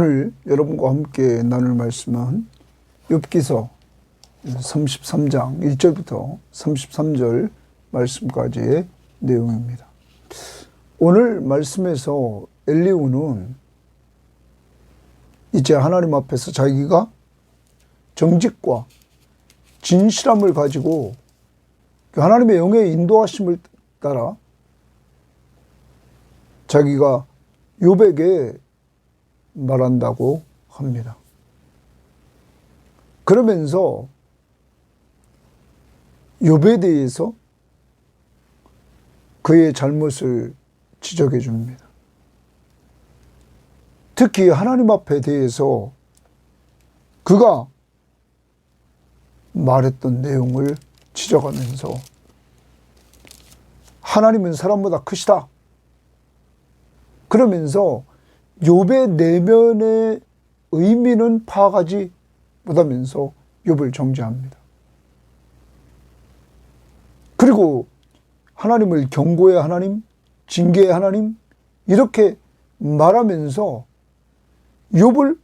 오늘 여러분과 함께 나눌 말씀은 욥기서 33장 1절부터 33절 말씀까지의 내용입니다. 오늘 말씀에서 엘리후는 이제 하나님 앞에서 자기가 정직과 진실함을 가지고 하나님의 영의 인도하심을 따라 자기가 욥에게 말한다고 합니다. 그러면서 욥에 대해서 그의 잘못을 지적해 줍니다. 특히 하나님 앞에 대해서 그가 말했던 내용을 지적하면서 하나님은 사람보다 크시다. 그러면서 욥의 내면의 의미는 파악하지 못하면서 욥을 정죄합니다. 그리고 하나님을 경고의 하나님, 징계의 하나님 이렇게 말하면서 욥을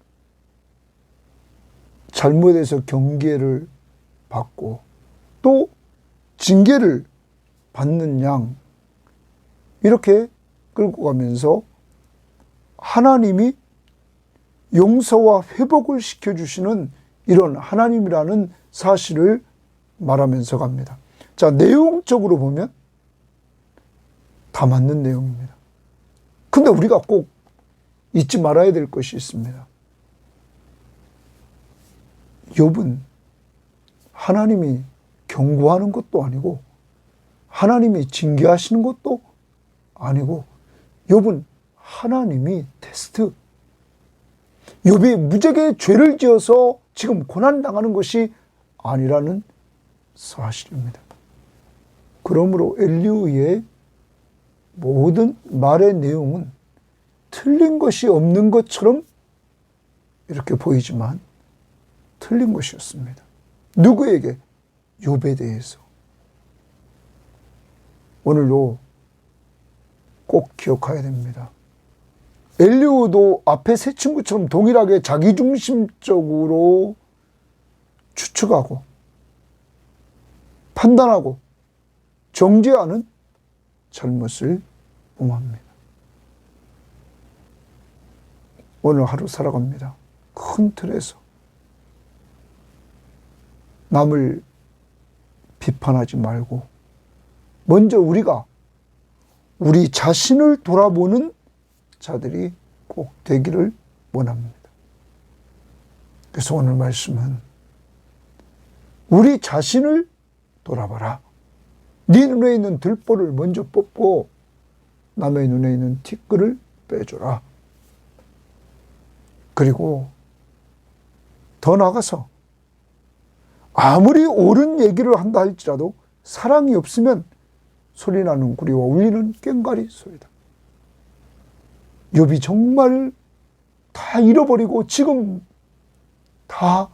잘못해서 경계를 받고 또 징계를 받는 양 이렇게 끌고 가면서 하나님이 용서와 회복을 시켜주시는 이런 하나님이라는 사실을 말하면서 갑니다. 자, 내용적으로 보면 다 맞는 내용입니다. 근데 우리가 꼭 잊지 말아야 될 것이 있습니다. 욥은 하나님이 경고하는 것도 아니고 하나님이 징계하시는 것도 아니고 욥은 하나님이 테스트. 욥이 무지하게 죄를 지어서 지금 고난당하는 것이 아니라는 사실입니다. 그러므로 엘리후의 모든 말의 내용은 틀린 것이 없는 것처럼 이렇게 보이지만 틀린 것이었습니다. 누구에게? 욥에 대해서. 오늘도 꼭 기억해야 됩니다. 엘리후도 앞에 세 친구처럼 동일하게 자기중심적으로 추측하고 판단하고 정죄하는 잘못을 범합니다. 오늘 하루 살아갑니다. 큰 틀에서 남을 비판하지 말고 먼저 우리가 우리 자신을 돌아보는 자들이 꼭 되기를 원합니다. 그래서 오늘 말씀은 우리 자신을 돌아봐라. 네 눈에 있는 들보를 먼저 뽑고 남의 눈에 있는 티끌을 빼줘라. 그리고 더 나아가서 아무리 옳은 얘기를 한다 할지라도 사랑이 없으면 소리나는 구리와 울리는 꽹과리 소리다. 욥이 정말 다 잃어버리고 지금 다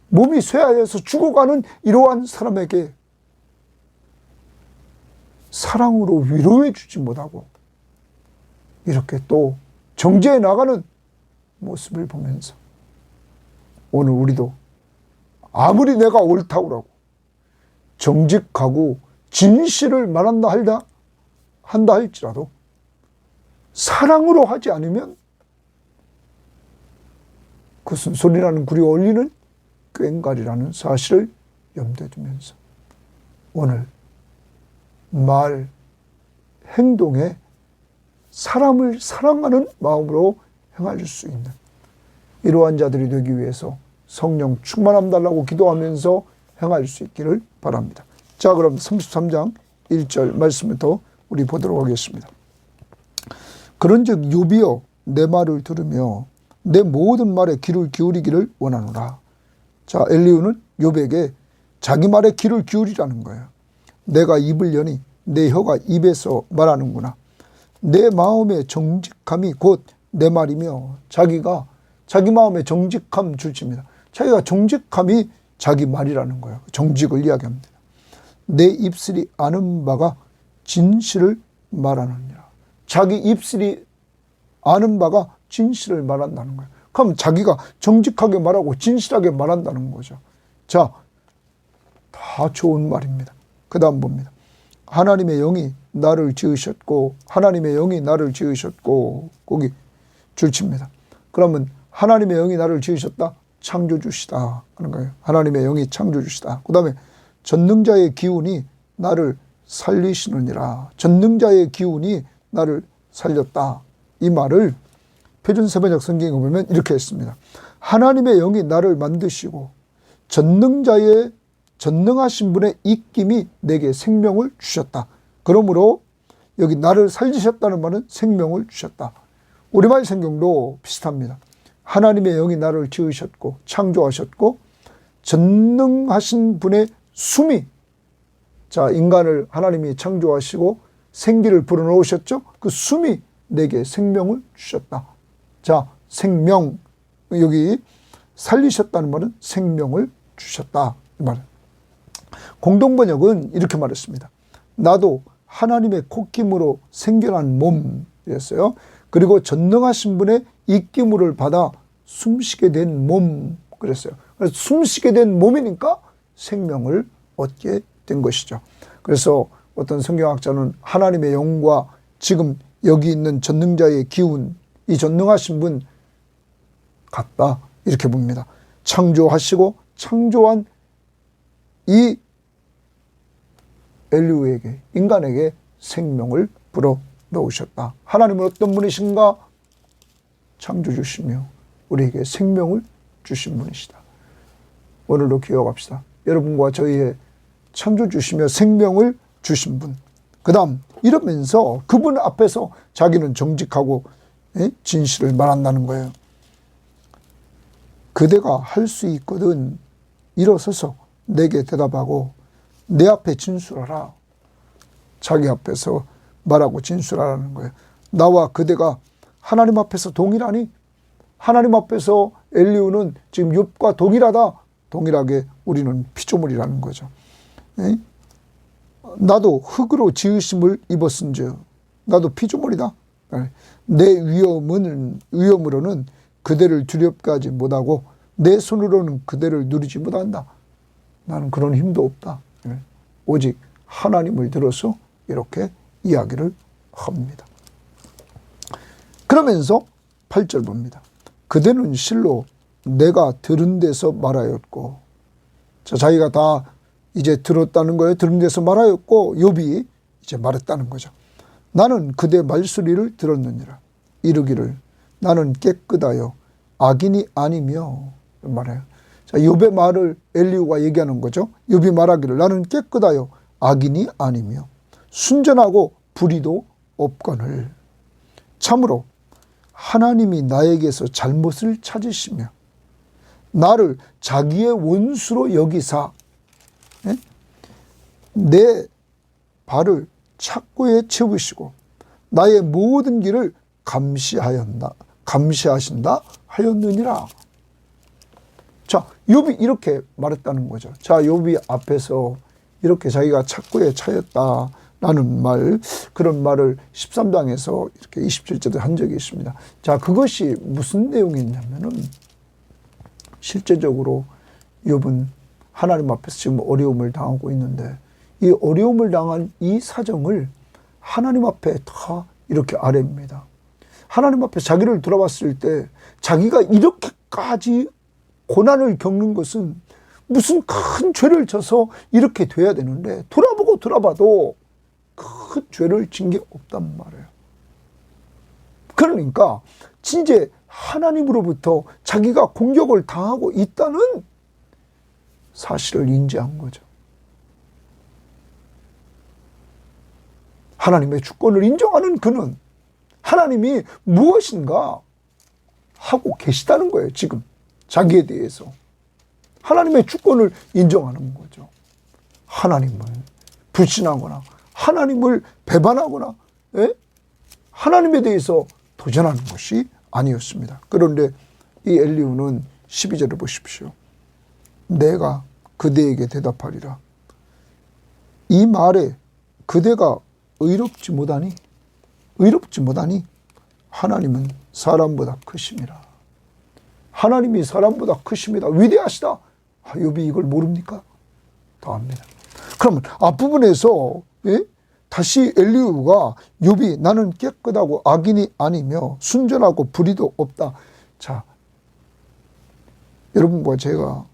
몸이 쇠하여서 죽어가는 이러한 사람에게 사랑으로 위로해 주지 못하고 이렇게 또 정죄해 나가는 모습을 보면서 오늘 우리도 아무리 내가 옳다고 하고 정직하고 진실을 말한다 한다 할지라도 사랑으로 하지 않으면 그것은 소리나는 구리와 울리는 꽹과리라는 사실을 염두에 두면서 오늘 말, 행동에 사람을 사랑하는 마음으로 행할 수 있는 이러한 자들이 되기 위해서 성령 충만함 달라고 기도하면서 행할 수 있기를 바랍니다. 자, 그럼 33장 1절 말씀부터 우리 보도록 하겠습니다. 그런즉 욥이여 내 말을 들으며 내 모든 말에 귀를 기울이기를 원하노라. 자, 엘리후는 욥에게 자기 말에 귀를 기울이라는 거예요. 내가 입을 여니 내 혀가 입에서 말하는구나. 내 마음의 정직함이 곧 내 말이며 자기가 자기 마음의 정직함 줄칩니다. 자기가 정직함이 자기 말이라는 거예요. 정직을 이야기합니다. 내 입술이 아는 바가 진실을 말하느니라. 자기 입술이 아는 바가 진실을 말한다는 거예요. 그럼 자기가 정직하게 말하고 진실하게 말한다는 거죠. 자, 다 좋은 말입니다. 그 다음 봅니다. 하나님의 영이 나를 지으셨고, 하나님의 영이 나를 지으셨고, 거기 줄칩니다. 그러면 하나님의 영이 나를 지으셨다? 창조주시다 하는 거예요. 하나님의 영이 창조주시다. 그 다음에 전능자의 기운이 나를 살리시느니라. 전능자의 기운이 나를 살렸다. 이 말을 표준세번역 성경에 보면 이렇게 했습니다. 하나님의 영이 나를 만드시고 전능하신 분의 입김이 내게 생명을 주셨다. 그러므로 여기 나를 살리셨다는 말은 생명을 주셨다. 우리말 성경도 비슷합니다. 하나님의 영이 나를 지으셨고 창조하셨고 전능하신 분의 숨이, 자, 인간을 하나님이 창조하시고 생기를 불어넣으셨죠. 그 숨이 내게 생명을 주셨다. 자, 생명, 여기 살리셨다는 말은 생명을 주셨다. 이 말은. 공동번역은 이렇게 말했습니다. 나도 하나님의 콧김으로 생겨난 몸이었어요. 그리고 전능하신 분의 입김을 받아 숨쉬게 된 몸, 그랬어요. 그래서 숨쉬게 된 몸이니까 생명을 얻게 된 것이죠. 그래서 어떤 성경학자는 하나님의 영과 지금 여기 있는 전능자의 기운, 이 전능하신 분 같다, 이렇게 봅니다. 창조하시고 창조한 이 엘리후에게, 인간에게 생명을 불어넣으셨다. 하나님은 어떤 분이신가? 창조주시며 우리에게 생명을 주신 분이시다. 오늘도 기억합시다. 여러분과 저희의 창조주시며 생명을 주신 분. 그 다음 이러면서 그분 앞에서 자기는 정직하고 진실을 말한다는 거예요. 그대가 할 수 있거든 일어서서 내게 대답하고 내 앞에 진술하라. 자기 앞에서 말하고 진술하라는 거예요. 나와 그대가 하나님 앞에서 동일하니? 하나님 앞에서 엘리후는 지금 욥과 동일하다. 동일하게 우리는 피조물이라는 거죠. 나도 흙으로 지으심을 입었은즉 나도 피조물이다. 내 위엄으로는 그대를 두렵게 하지 못하고 내 손으로는 그대를 누리지 못한다. 나는 그런 힘도 없다. 오직 하나님을 들어서 이렇게 이야기를 합니다. 그러면서 8절 봅니다. 그대는 실로 내가 들은 데서 말하였고, 자, 자기가 다 이제 들었다는 거예요. 들은 데서 말하였고 욥이 이제 말했다는 거죠. 나는 그대 말소리를 들었느니라. 이르기를 나는 깨끗하여 악인이 아니며 말해요. 자, 욥의 말을 엘리후가 얘기하는 거죠. 욥이 말하기를 나는 깨끗하여 악인이 아니며 순전하고 불의도 없거늘. 참으로 하나님이 나에게서 잘못을 찾으시며 나를 자기의 원수로 여기사 내 발을 착고에 채우시고 나의 모든 길을 감시하신다 하였느니라. 자, 욥이 이렇게 말했다는 거죠. 자, 욥이 앞에서 이렇게 자기가 착고에 차였다라는 말, 그런 말을 13장에서 이렇게 27절에 한 적이 있습니다. 자, 그것이 무슨 내용이냐면은 실제적으로 욥은 하나님 앞에서 지금 어려움을 당하고 있는데 이 어려움을 당한 이 사정을 하나님 앞에 다 이렇게 아뢰입니다. 하나님 앞에 자기를 돌아봤을 때 자기가 이렇게까지 고난을 겪는 것은 무슨 큰 죄를 져서 이렇게 돼야 되는데 돌아봐도 큰 죄를 진 게 없단 말이에요. 그러니까 진짜 하나님으로부터 자기가 공격을 당하고 있다는 사실을 인지한 거죠. 하나님의 주권을 인정하는 그는 하나님이 무엇인가 하고 계시다는 거예요. 지금 자기에 대해서 하나님의 주권을 인정하는 거죠. 하나님을 불신하거나 하나님을 배반하거나 하나님에 대해서 도전하는 것이 아니었습니다. 그런데 이 엘리후는 12절을 보십시오. 내가 그대에게 대답하리라. 이 말에 그대가 의롭지 못하니 하나님은 사람보다 크심이라. 하나님이 사람보다 크십니다. 위대하시다. 욥이 이걸 모릅니까? 다 압니다. 그러면 앞부분에서 다시 엘리후가 욥이 나는 깨끗하고 악인이 아니며 순전하고 불의도 없다. 자, 여러분과 제가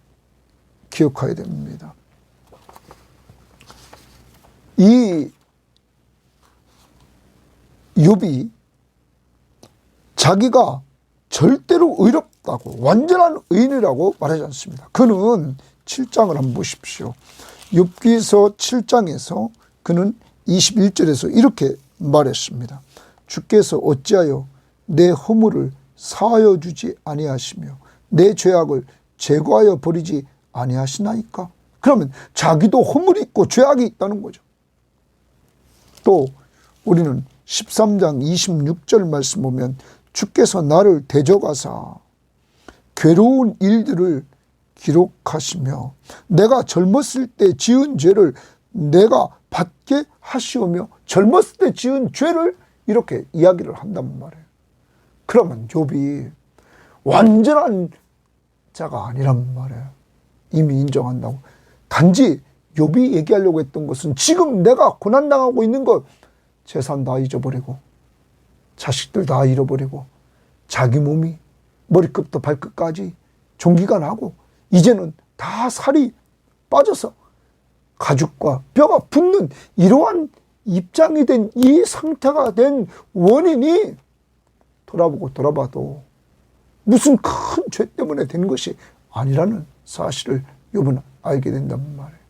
기억해야 됩니다. 이 욥이 자기가 절대로 의롭다고 완전한 의인이라고 말하지 않습니다. 그는 7장을 한번 보십시오. 욥기서 7장에서 그는 21절에서 이렇게 말했습니다. 주께서 어찌하여 내 허물을 사하여 주지 아니하시며 내 죄악을 제거하여 버리지 아니하시나이까? 그러면 자기도 허물이 있고 죄악이 있다는 거죠. 또 우리는 13장 26절 말씀 보면 주께서 나를 대적하사 괴로운 일들을 기록하시며 내가 젊었을 때 지은 죄를 내가 받게 하시오며 젊었을 때 지은 죄를 이렇게 이야기를 한단 말이에요. 그러면 욥이 완전한 자가 아니란 말이에요. 이미 인정한다고. 단지 욥이 얘기하려고 했던 것은 지금 내가 고난당하고 있는 것, 재산 다 잊어버리고 자식들 다 잃어버리고 자기 몸이 머리끝부터 발끝까지 종기가 나고 이제는 다 살이 빠져서 가죽과 뼈가 붙는 이러한 입장이 된 이 상태가 된 원인이 돌아보고 돌아봐도 무슨 큰 죄 때문에 된 것이 아니라는 사실을 욥은 알게 된단 말이에요.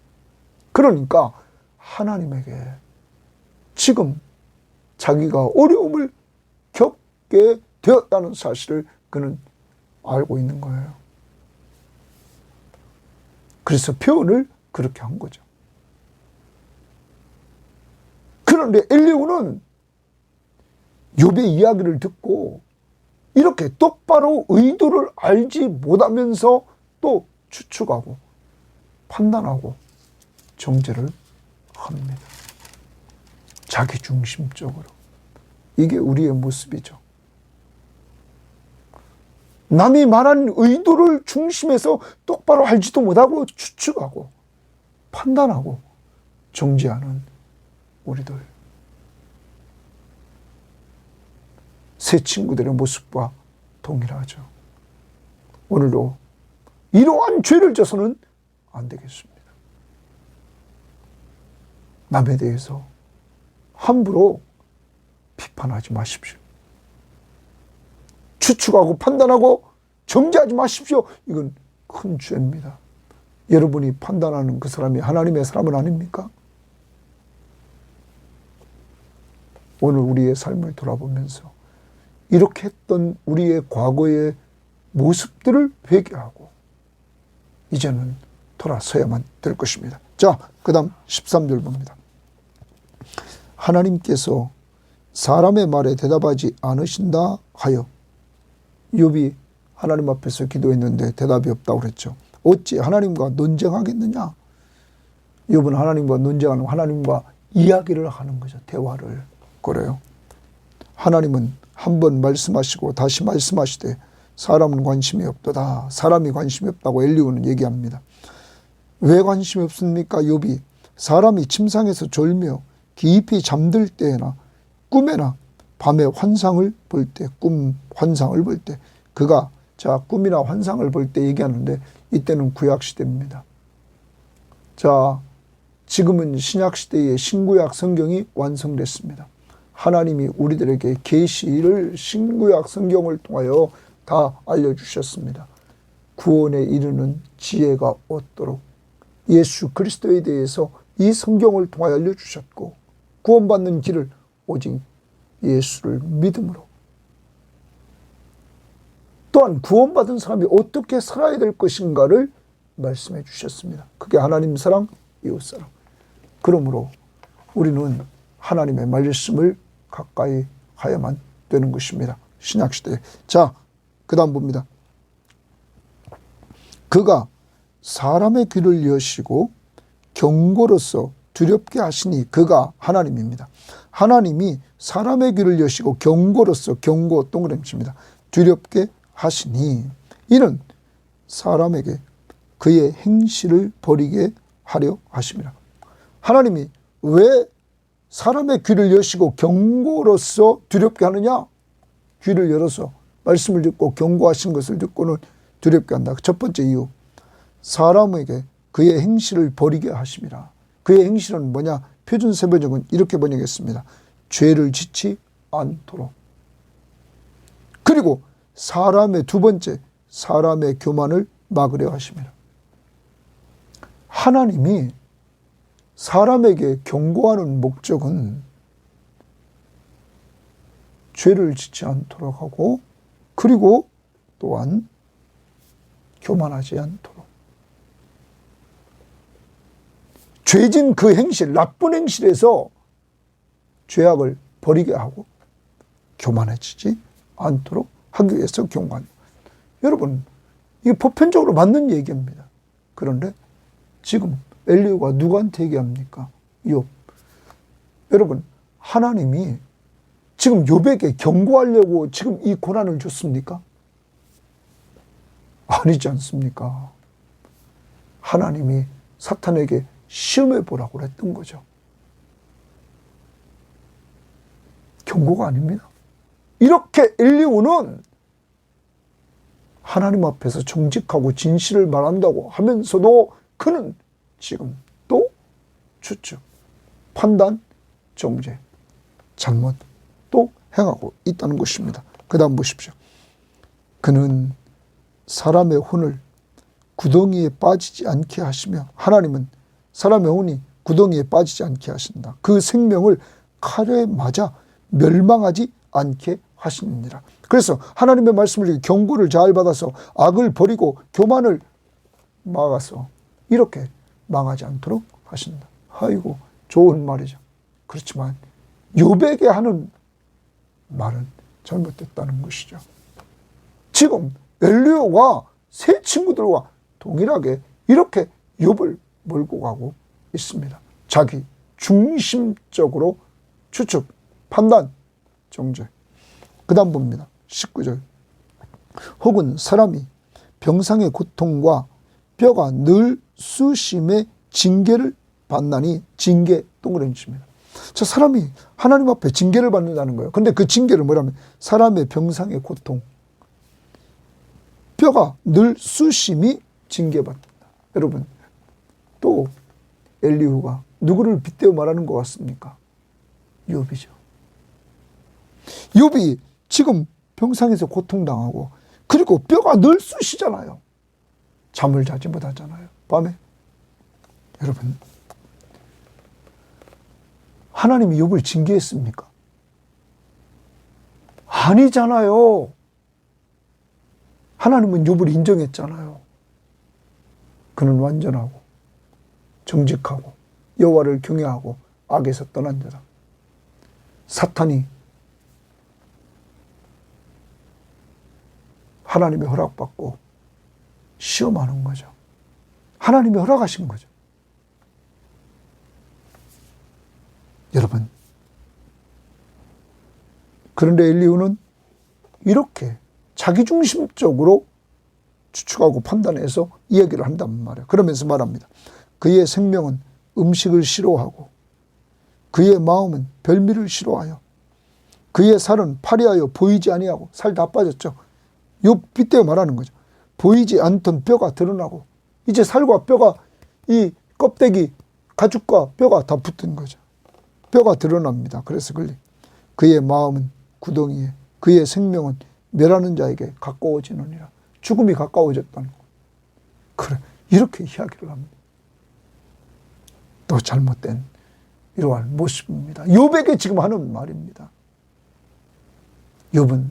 그러니까 하나님에게 지금 자기가 어려움을 겪게 되었다는 사실을 그는 알고 있는 거예요. 그래서 표현을 그렇게 한 거죠. 그런데 엘리후는 욥의 이야기를 듣고 이렇게 똑바로 의도를 알지 못하면서 또 추측하고 판단하고 정죄를 합니다. 자기중심적으로. 이게 우리의 모습이죠. 남이 말한 의도를 중심에서 똑바로 알지도 못하고 추측하고 판단하고 정죄하는 우리들. 새 친구들의 모습과 동일하죠. 오늘도 이러한 죄를 져서는 안 되겠습니다. 남에 대해서 함부로 비판하지 마십시오. 추측하고 판단하고 정죄하지 마십시오. 이건 큰 죄입니다. 여러분이 판단하는 그 사람이 하나님의 사람은 아닙니까? 오늘 우리의 삶을 돌아보면서 이렇게 했던 우리의 과거의 모습들을 회개하고 이제는 돌아서야만 될 것입니다. 자, 그 다음 13절 봅니다. 하나님께서 사람의 말에 대답하지 않으신다 하여. 욥이 하나님 앞에서 기도했는데 대답이 없다고 그랬죠. 어찌 하나님과 논쟁하겠느냐? 욥은 하나님과 논쟁하는, 하나님과 이야기를 하는 거죠. 대화를. 그래요. 하나님은 한 번 말씀하시고 다시 말씀하시되 사람은 관심이 없도다. 사람이 관심이 없다고 엘리후는 얘기합니다. 왜 관심이 없습니까? 욥이 사람이 침상에서 졸며 깊이 잠들 때나 꿈에나 밤에 환상을 볼 때, 꿈 환상을 볼 때, 그가 자 꿈이나 환상을 볼 때 얘기하는데 이때는 구약시대입니다. 자, 지금은 신약시대의 신구약 성경이 완성됐습니다. 하나님이 우리들에게 계시를 신구약 성경을 통하여 다 알려주셨습니다. 구원에 이르는 지혜가 얻도록 예수 그리스도에 대해서 이 성경을 통하여 알려주셨고 구원받는 길을 오직 예수를 믿음으로, 또한 구원받은 사람이 어떻게 살아야 될 것인가를 말씀해 주셨습니다. 그게 하나님 사랑, 이웃 사랑. 그러므로 우리는 하나님의 말씀을 가까이 하야만 되는 것입니다. 신약시대. 자, 그 다음 봅니다. 그가 사람의 귀를 여시고 경고로서 두렵게 하시니 그가 하나님입니다. 하나님이 사람의 귀를 여시고 경고로서 경고 동그라미입니다. 두렵게 하시니 이는 사람에게 그의 행실을 버리게 하려 하심이라. 하나님이 왜 사람의 귀를 여시고 경고로서 두렵게 하느냐? 귀를 열어서 말씀을 듣고 경고하신 것을 듣고는 두렵게 한다. 첫 번째 이유, 사람에게 그의 행실을 버리게 하심이라. 그의 행실은 뭐냐? 표준 세번역은 이렇게 번역했습니다. 죄를 짓지 않도록. 그리고 사람의 두 번째, 사람의 교만을 막으려 하심이라. 하나님이 사람에게 경고하는 목적은 죄를 짓지 않도록 하고, 그리고 또한 교만하지 않도록. 죄진 그 행실, 나쁜 행실에서 죄악을 버리게 하고 교만해지지 않도록 하기 위해서 경고한다. 여러분, 이게 보편적으로 맞는 얘기입니다. 그런데 지금 엘리후가 누구한테 얘기합니까? 욥. 여러분, 하나님이 지금 욥에게 경고하려고 지금 이 고난을 줬습니까? 아니지 않습니까? 하나님이 사탄에게 시험해 보라고 했던 거죠. 경고가 아닙니다. 이렇게 엘리후는 하나님 앞에서 정직하고 진실을 말한다고 하면서도 그는 지금 또 추측, 판단, 정죄, 잘못 또 행하고 있다는 것입니다. 그 다음 보십시오. 그는 사람의 혼을 구덩이에 빠지지 않게 하시며, 하나님은 사람의 혼이 구덩이에 빠지지 않게 하신다. 그 생명을 칼에 맞아 멸망하지 않게 하시느니라. 그래서 하나님의 말씀을 경고를 잘 받아서 악을 버리고 교만을 막아서 이렇게 망하지 않도록 하신다. 아이고, 좋은 말이죠. 그렇지만 욥에게 하는 말은 잘못됐다는 것이죠. 지금 엘리후가 세 친구들과 동일하게 이렇게 욥을 몰고 가고 있습니다. 자기 중심적으로 추측, 판단, 정죄. 그 다음 봅니다. 19절. 혹은 사람이 병상의 고통과 뼈가 늘 수심의 징계를 받나니, 징계 동그라미 칩니다. 자, 사람이 하나님 앞에 징계를 받는다는 거예요. 근데 그 징계를 뭐라면 사람의 병상의 고통, 뼈가 늘 수심이 징계받는다. 여러분, 또 엘리후가 누구를 빗대어 말하는 것 같습니까? 욥이죠. 욥이 지금 병상에서 고통당하고, 그리고 뼈가 늘 쑤시잖아요. 잠을 자지 못하잖아요, 밤에. 여러분, 하나님이 욥을 징계했습니까? 아니잖아요. 하나님은 욥을 인정했잖아요. 그는 완전하고 정직하고 여호와를 경외하고 악에서 떠난 자다. 사탄이 하나님의 허락받고 시험하는 거죠. 하나님이 허락하신 거죠. 여러분, 그런데 엘리후는 이렇게 자기중심적으로 추측하고 판단해서 이야기를 한단 말이에요. 그러면서 말합니다. 그의 생명은 음식을 싫어하고 그의 마음은 별미를 싫어하여 그의 살은 파리하여 보이지 아니하고, 살 다 빠졌죠. 욥 빗대어 말하는 거죠. 보이지 않던 뼈가 드러나고, 이제 살과 뼈가, 이 껍데기 가죽과 뼈가 다 붙은 거죠. 뼈가 드러납니다. 그래서 그의 마음은 구덩이에, 그의 생명은 멸하는 자에게 가까워지느니라. 죽음이 가까워졌다는 거. 그래, 이렇게 이야기를 합니다. 또 잘못된 이러한 모습입니다. 욥에게 지금 하는 말입니다. 욥은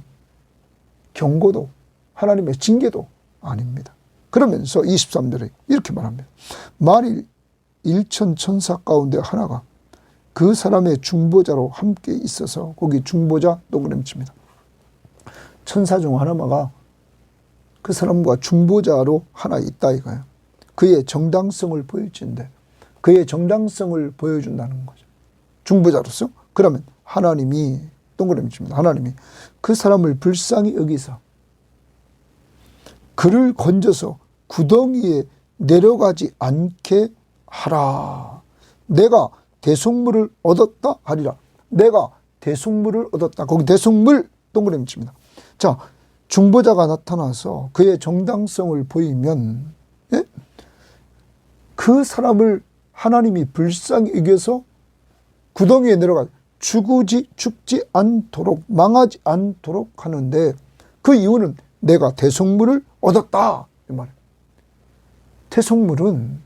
경고도 하나님의 징계도 아닙니다. 그러면서 23절에 이렇게 말합니다. 만일 1천 천사 가운데 하나가 그 사람의 중보자로 함께 있어서, 거기 중보자 동그라미 칩니다. 천사 중 하나가 그 사람과 중보자로 하나 있다 이거예요. 그의 정당성을 보일진데 그의 정당성을 보여준다는 거죠. 중보자로서. 그러면 하나님이 동그라미 칩니다. 하나님이 그 사람을 불쌍히 여기서 그를 건져서 구덩이에 내려가지 않게 하라. 내가 대속물을 얻었다 하리라. 내가 대속물을 얻었다. 거기 대속물 동그라미 칩니다. 자, 중보자가 나타나서 그의 정당성을 보이면, 예? 그 사람을 하나님이 불쌍히 여겨서 구덩이에 내려가 죽지 않도록, 망하지 않도록 하는데, 그 이유는 내가 대속물을 얻었다 이 말이에요. 대속물은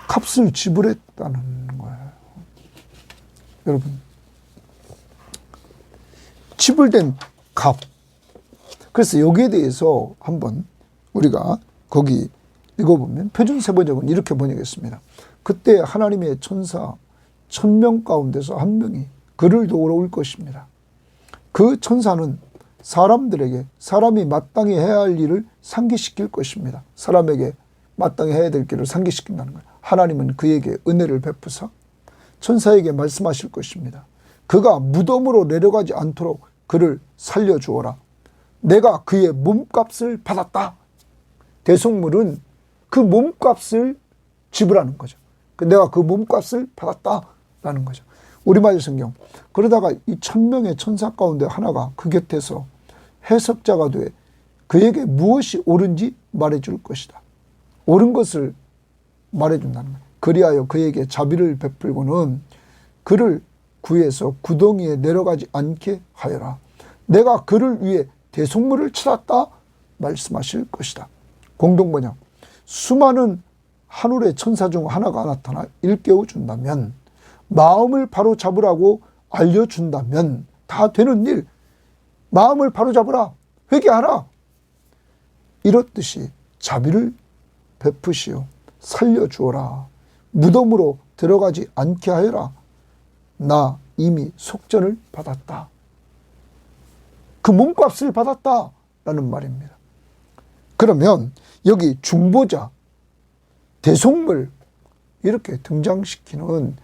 값을 지불했다는 거예요. 여러분, 지불된 값. 그래서 여기에 대해서 한번 우리가 거기 읽어보면 표준세번역은 이렇게 번역했습니다. 그때 하나님의 천사 1000명 가운데서 한 명이 그를 도우러 올 것입니다. 그 천사는 사람들에게 사람이 마땅히 해야 할 일을 상기시킬 것입니다. 사람에게 마땅히 해야 될 길을 상기시킨다는 거예요. 하나님은 그에게 은혜를 베푸사 천사에게 말씀하실 것입니다. 그가 무덤으로 내려가지 않도록 그를 살려주어라. 내가 그의 몸값을 받았다. 대속물은 그 몸값을 지불하는 거죠. 내가 그 몸값을 받았다라는 거죠. 우리말 성경. 그러다가 이 1000명의 천사 가운데 하나가 그 곁에서 해석자가 돼 그에게 무엇이 옳은지 말해줄 것이다. 옳은 것을 말해준다는 거예요. 그리하여 그에게 자비를 베풀고는 그를 구해서 구덩이에 내려가지 않게 하여라. 내가 그를 위해 대속물을 치렀다 말씀하실 것이다. 공동번역. 수많은 하늘의 천사 중 하나가 나타나 일깨워준다면, 마음을 바로 잡으라고 알려준다면 다 되는 일. 마음을 바로 잡으라. 회개하라. 이렇듯이 자비를 베푸시오. 살려주어라. 무덤으로 들어가지 않게 하여라. 나 이미 속전을 받았다. 그 몸값을 받았다라는 말입니다. 그러면 여기 중보자, 대속물 이렇게 등장시키는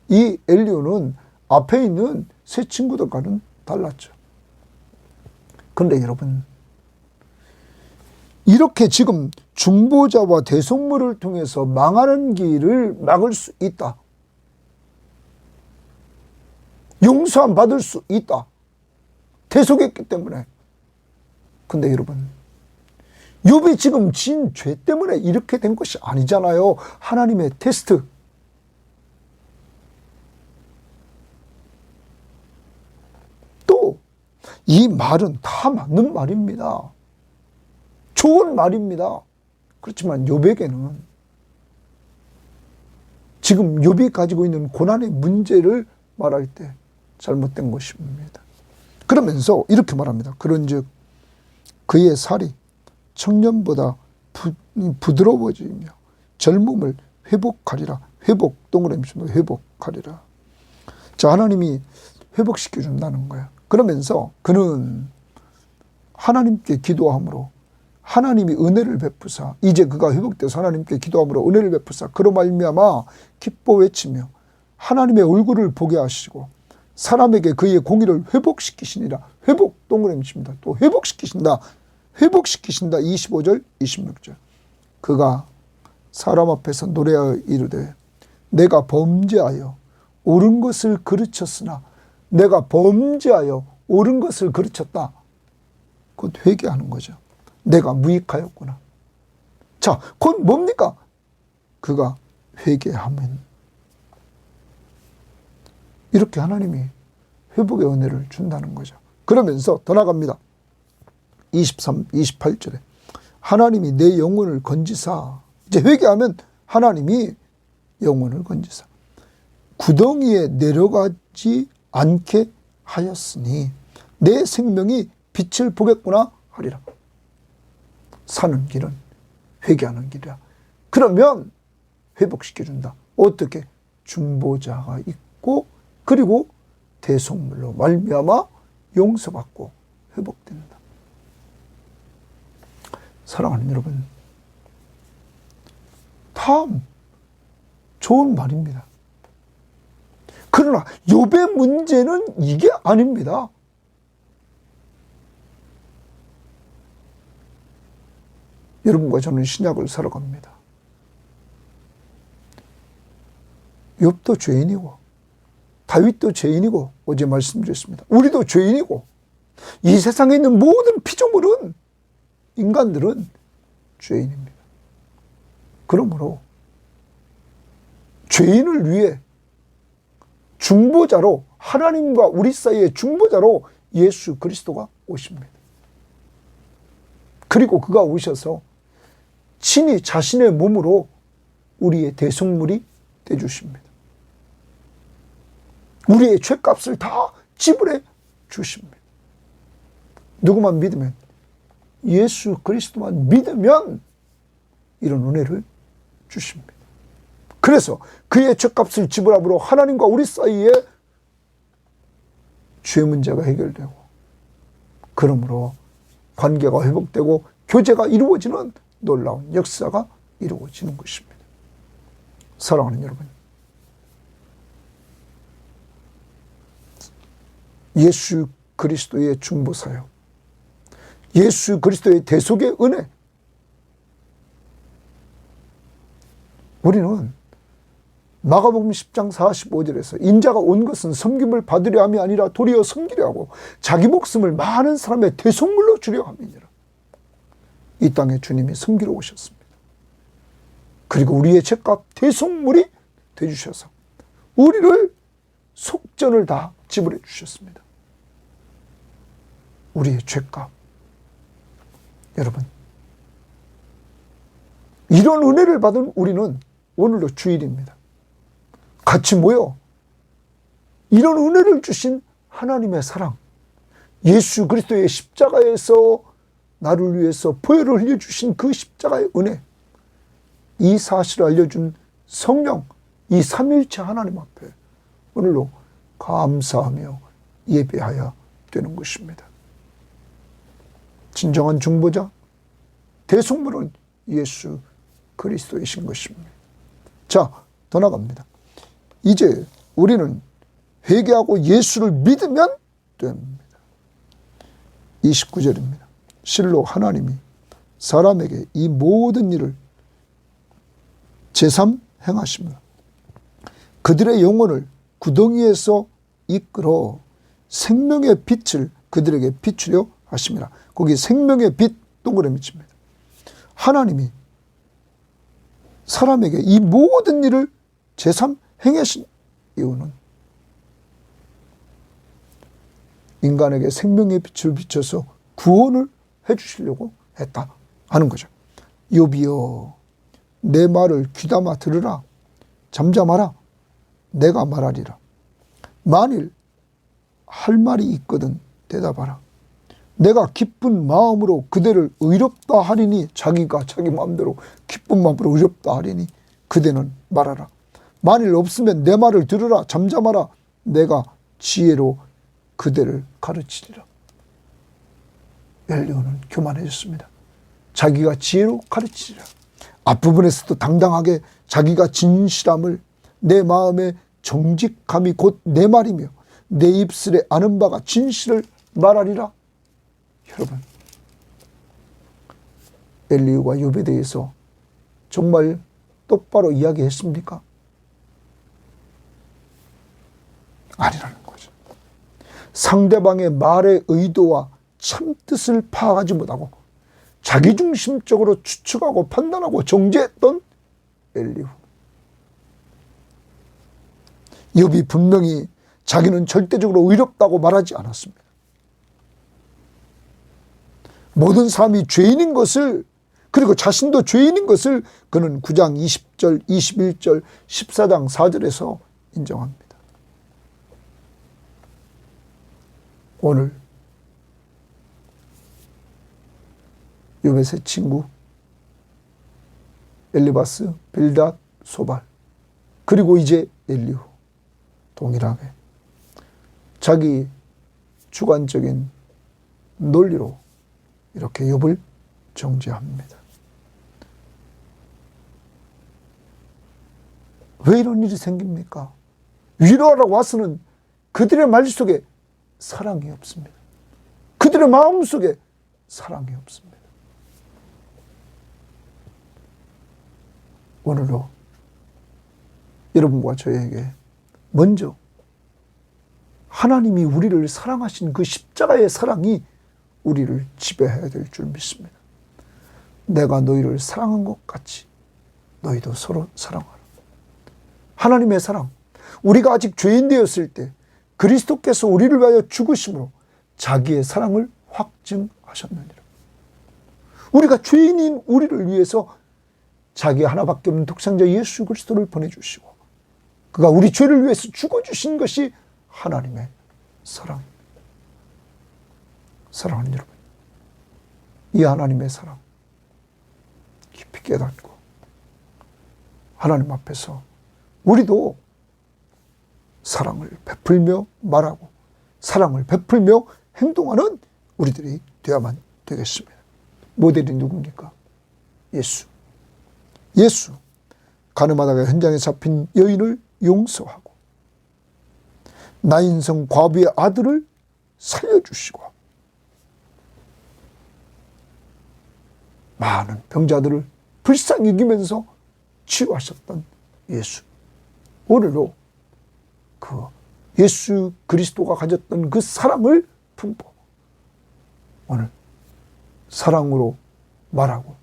이 엘리오는 앞에 있는 세 친구들과는 달랐죠. 그런데 여러분, 이렇게 지금 중보자와 대속물을 통해서 망하는 길을 막을 수 있다. 용서함 받을 수 있다. 대속했기 때문에. 근데 여러분, 욥이 지금 진 죄 때문에 이렇게 된 것이 아니잖아요. 하나님의 테스트. 또 이 말은 다 맞는 말입니다. 좋은 말입니다. 그렇지만 욥에게는 지금 욥이 가지고 있는 고난의 문제를 말할 때 잘못된 것입니다. 그러면서 이렇게 말합니다. 그런즉 그의 살이 청년보다 부드러워지며 젊음을 회복하리라. 회복, 동그라미 치면 회복하리라. 자, 하나님이 회복시켜 준다는 거야. 그러면서 그는 하나님께 기도함으로 하나님이 은혜를 베푸사, 이제 그가 회복돼서 하나님께 기도함으로 은혜를 베푸사 그로 말미암아 기뻐 외치며 하나님의 얼굴을 보게 하시고 사람에게 그의 공의를 회복시키시니라. 회복, 동그라미 칩니다. 또 회복시키신다. 회복시키신다. 25절 26절. 그가 사람 앞에서 노래하여 이르되 내가 범죄하여 옳은 것을 그르쳤으나, 내가 범죄하여 옳은 것을 그르쳤다. 곧 회개하는 거죠. 내가 무익하였구나. 자, 곧 뭡니까? 그가 회개하면 이렇게 하나님이 회복의 은혜를 준다는 거죠. 그러면서 더 나갑니다. 28절에 하나님이 내 영혼을 건지사, 이제 회개하면 하나님이 영혼을 건지사 구덩이에 내려가지 않게 하였으니 내 생명이 빛을 보겠구나 하리라. 사는 길은 회개하는 길이야. 그러면 회복시켜준다. 어떻게? 중보자가 있고 그리고 대속물로 말미암아 용서받고 회복된다. 사랑하는 여러분, 다 좋은 말입니다. 그러나 욥의 문제는 이게 아닙니다. 여러분과 저는 신약을 살아갑니다. 욥도 죄인이고 다윗도 죄인이고 어제 말씀드렸습니다. 우리도 죄인이고 이 세상에 있는 모든 피조물은 인간들은 죄인입니다. 그러므로 죄인을 위해 중보자로 하나님과 우리 사이의 중보자로 예수 그리스도가 오십니다. 그리고 그가 오셔서 친히 자신의 몸으로 우리의 대속물이 되주십니다. 우리의 죄값을 다 지불해 주십니다. 누구만 믿으면, 예수 그리스도만 믿으면 이런 은혜를 주십니다. 그래서 그의 죄값을 지불함으로 하나님과 우리 사이에 죄 문제가 해결되고, 그러므로 관계가 회복되고 교제가 이루어지는 놀라운 역사가 이루어지는 것입니다. 사랑하는 여러분, 예수 그리스도의 중보사역, 예수 그리스도의 대속의 은혜, 우리는 마가복음 10장 45절에서 인자가 온 것은 섬김을 받으려 함이 아니라 도리어 섬기려 하고 자기 목숨을 많은 사람의 대속물로 주려 함이니라. 이 땅에 주님이 섬기러 오셨습니다. 그리고 우리의 죄값 대속물이 되주셔서 우리를 속전을 다 지불해 주셨습니다. 우리의 죄값. 여러분, 이런 은혜를 받은 우리는 오늘도 주일입니다. 같이 모여 이런 은혜를 주신 하나님의 사랑, 예수 그리스도의 십자가에서 나를 위해서 보혈을 흘려주신 그 십자가의 은혜, 이 사실을 알려준 성령, 이 삼위일체 하나님 앞에 오늘도 감사하며 예배하여 되는 것입니다. 진정한 중보자, 대속물은 예수 그리스도이신 것입니다. 자, 더 나갑니다. 이제 우리는 회개하고 예수를 믿으면 됩니다. 29절입니다. 실로 하나님이 사람에게 이 모든 일을 제삼 행하십니다. 그들의 영혼을 구덩이에서 이끌어 생명의 빛을 그들에게 비추려 하십니다. 거기 생명의 빛 동그라미 칩니다. 하나님이 사람에게 이 모든 일을 제삼 행하신 이유는 인간에게 생명의 빛을 비춰서 구원을 해주시려고 했다 하는 거죠. 욥이여, 내 말을 귀담아 들으라. 잠잠하라. 내가 말하리라. 만일 할 말이 있거든 대답하라. 내가 기쁜 마음으로 그대를 의롭다 하리니, 자기가 자기 마음대로 기쁜 마음으로 의롭다 하리니 그대는 말하라. 만일 없으면 내 말을 들으라. 잠잠하라. 내가 지혜로 그대를 가르치리라. 엘리후는 교만해졌습니다. 자기가 지혜로 가르치리라. 앞부분에서도 당당하게 자기가 진실함을, 내 마음의 정직함이 곧 내 말이며 내 입술에 아는 바가 진실을 말하리라. 여러분, 엘리후가 욥에 대해서 정말 똑바로 이야기했습니까? 아니라는 거죠. 상대방의 말의 의도와 참뜻을 파악하지 못하고 자기중심적으로 추측하고 판단하고 정죄했던 엘리후. 욥이 분명히 자기는 절대적으로 의롭다고 말하지 않았습니다. 모든 사람이 죄인인 것을, 그리고 자신도 죄인인 것을 그는 9장 20절, 21절, 14장 4절에서 인정합니다. 오늘 욥의 세 친구 엘리바스, 빌닷, 소발, 그리고 이제 엘리후, 동일하게 자기 주관적인 논리로 이렇게 욥을 정죄합니다. 왜 이런 일이 생깁니까? 위로하라고 와서는 그들의 말 속에 사랑이 없습니다. 그들의 마음 속에 사랑이 없습니다. 오늘도 여러분과 저에게 먼저 하나님이 우리를 사랑하신 그 십자가의 사랑이 우리를 지배해야 될 줄 믿습니다. 내가 너희를 사랑한 것 같이 너희도 서로 사랑하라. 하나님의 사랑, 우리가 아직 죄인 되었을 때 그리스도께서 우리를 위하여 죽으심으로 자기의 사랑을 확증하셨느니라. 우리가 죄인인 우리를 위해서 자기 하나밖에 없는 독생자 예수 그리스도를 보내주시고 그가 우리 죄를 위해서 죽어주신 것이 하나님의 사랑입니다. 사랑하는 여러분, 이 하나님의 사랑 깊이 깨닫고 하나님 앞에서 우리도 사랑을 베풀며 말하고 사랑을 베풀며 행동하는 우리들이 되어야만 되겠습니다. 모델이 누굽니까? 예수. 예수, 가늠하다가 현장에 잡힌 여인을 용서하고 나인성 과부의 아들을 살려주시고 많은 병자들을 불쌍히 여기면서 치유하셨던 예수. 오늘도 그 예수 그리스도가 가졌던 그 사랑을 품고 오늘 사랑으로 말하고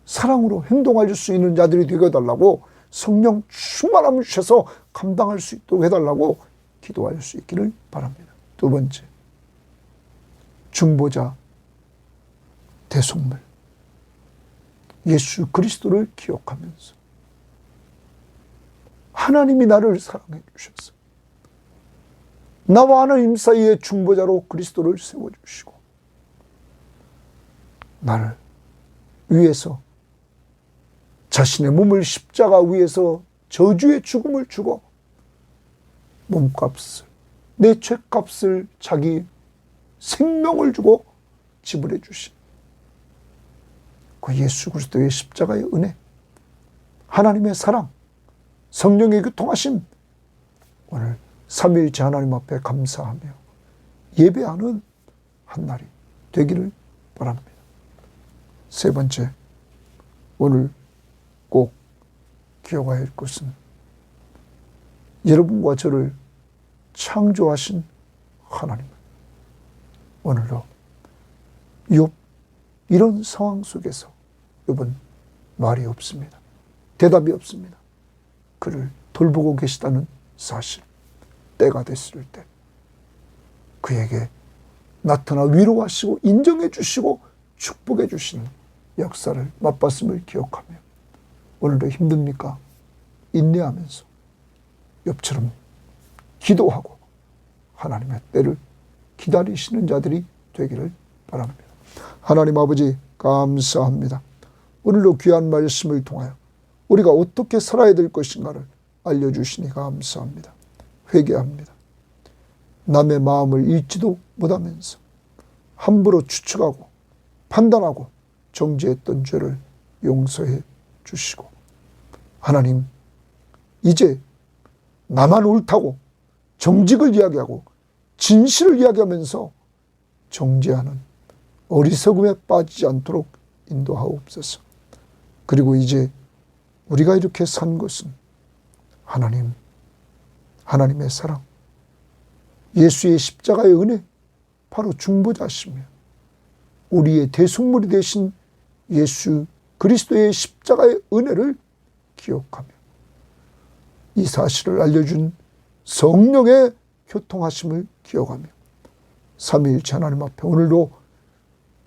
사랑으로 행동할 수 있는 자들이 되게 해달라고 성령 충만함을 주셔서 감당할 수 있도록 해달라고 기도할 수 있기를 바랍니다. 두 번째, 중보자 대속물 예수 그리스도를 기억하면서 하나님이 나를 사랑해 주셔서 나와 하나님 사이의 중보자로 그리스도를 세워주시고 나를 위해서 자신의 몸을 십자가 위에서 저주의 죽음을 주고 몸값을, 내 죄값을 자기 생명을 주고 지불해 주신 그 예수 그리스도의 십자가의 은혜, 하나님의 사랑, 성령의 교통하심, 오늘 삼위일체 하나님 앞에 감사하며 예배하는 한 날이 되기를 바랍니다. 세 번째, 오늘 꼭 기억해야 할 것은 여러분과 저를 창조하신 하나님. 오늘도 욥 이런 상황 속에서 욥은 말이 없습니다. 대답이 없습니다. 그를 돌보고 계시다는 사실, 때가 됐을 때 그에게 나타나 위로하시고 인정해 주시고 축복해 주시는 역사를 맛봤음을 기억하며 오늘도 힘듭니까? 인내하면서 욥처럼 기도하고 하나님의 때를 기다리시는 자들이 되기를 바랍니다. 하나님 아버지 감사합니다. 오늘도 귀한 말씀을 통하여 우리가 어떻게 살아야 될 것인가를 알려주시니 감사합니다. 회개합니다. 남의 마음을 읽지도 못하면서 함부로 추측하고 판단하고 정죄했던 죄를 용서해 주시고 하나님, 이제 나만 옳다고 정직을 이야기하고 진실을 이야기하면서 정죄하는 어리석음에 빠지지 않도록 인도하옵소서. 그리고 이제 우리가 이렇게 산 것은 하나님의 사랑, 예수의 십자가의 은혜, 바로 중보자시며 우리의 대속물이 되신 예수 그리스도의 십자가의 은혜를 기억하며 이 사실을 알려준 성령의 교통하심을 기억하며 삼위일체 하나님 앞에 오늘도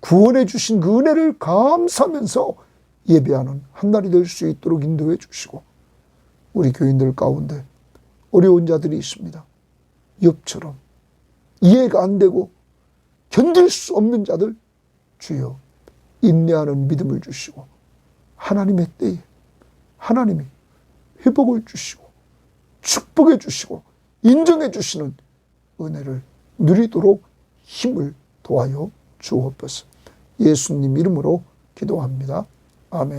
구원해 주신 그 은혜를 감사하면서 예배하는 한 날이 될 수 있도록 인도해 주시고 우리 교인들 가운데 어려운 자들이 있습니다. 욥처럼 이해가 안 되고 견딜 수 없는 자들 주여 인내하는 믿음을 주시고 하나님의 때에 하나님이 회복을 주시고 축복해 주시고 인정해 주시는 은혜를 누리도록 힘을 도와여 주옵소서. 예수님 이름으로 기도합니다. 아멘.